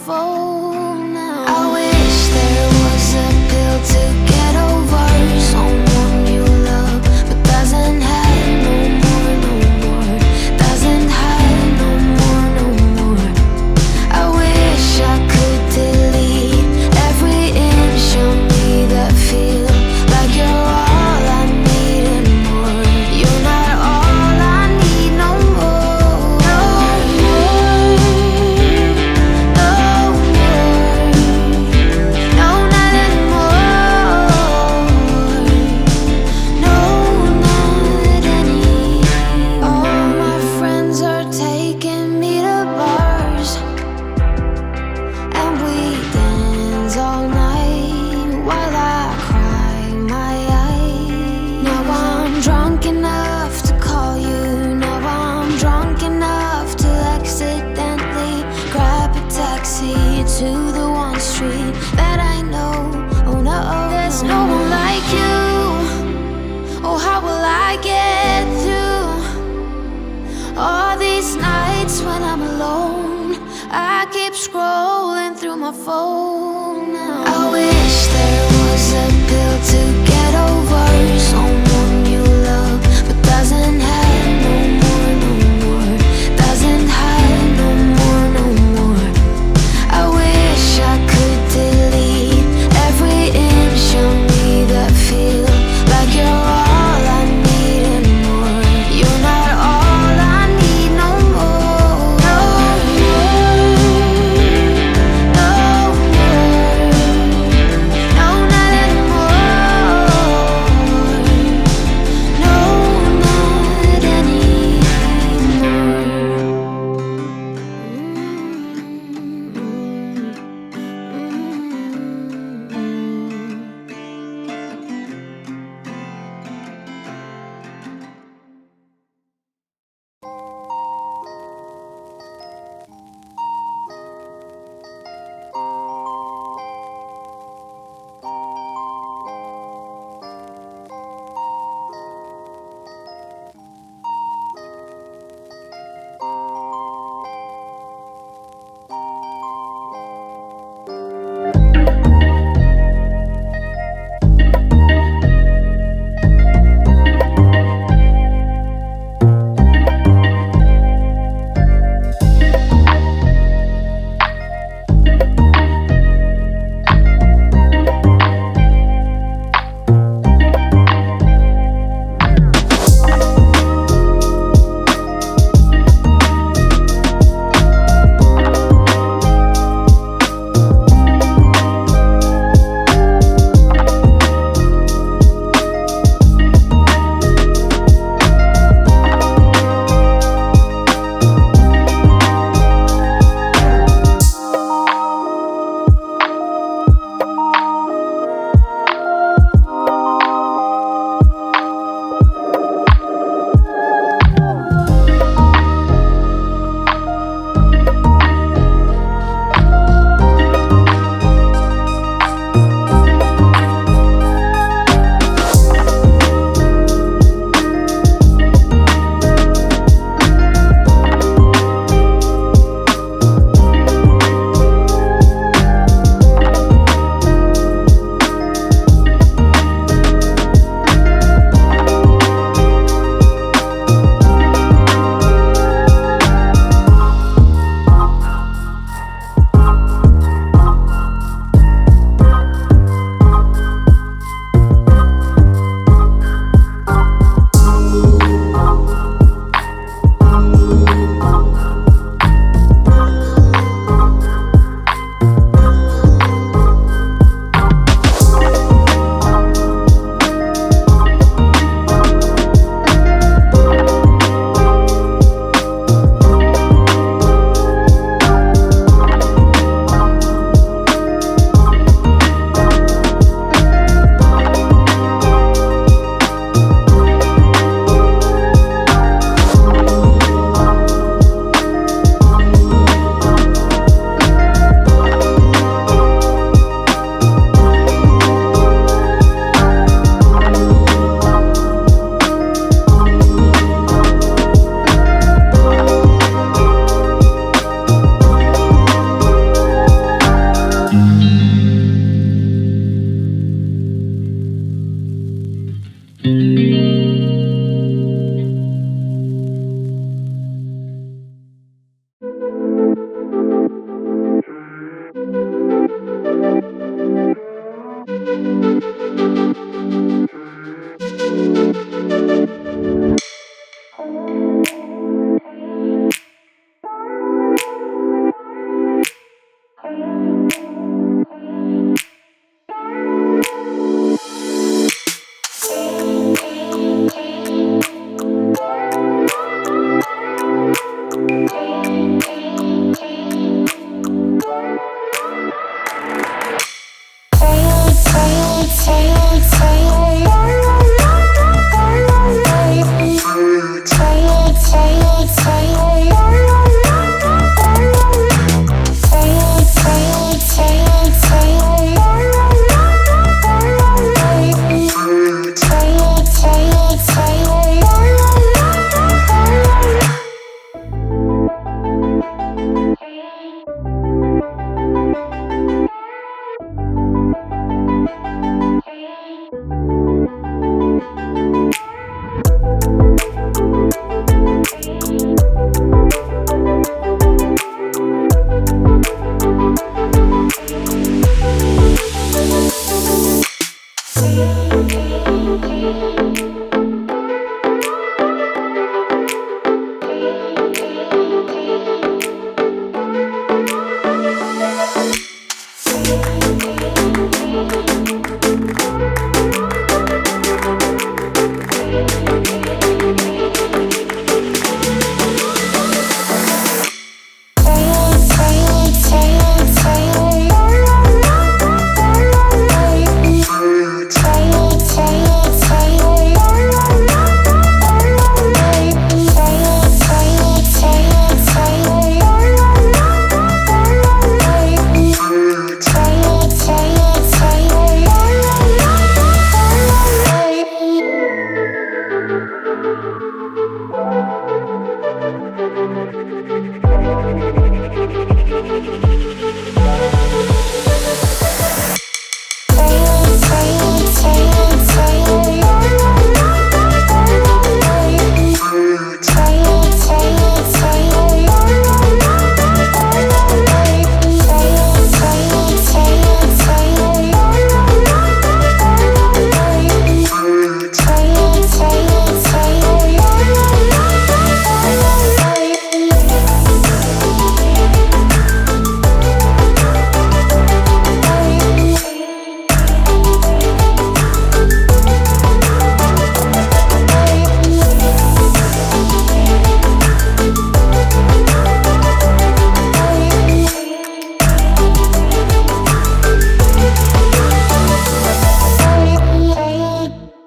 phone now. I wish there was a pill to get over someone you love, but doesn't have no more, no more. Doesn't have no more, no more. I wish I could delete every inch of me that feel like you're all I need and more. You're not all I need no more. No more, no more, no, not anymore. No, not any. All my friends are taking me to bars, and we dance all night while I cry my eye. Now I'm drunk enough to call you. Now I'm drunk enough to accidentally grab a taxi to the one street that I know. Oh no, there's no one like you. Oh, how will I get through all these nights when I'm alone? I keep scrolling through my phone.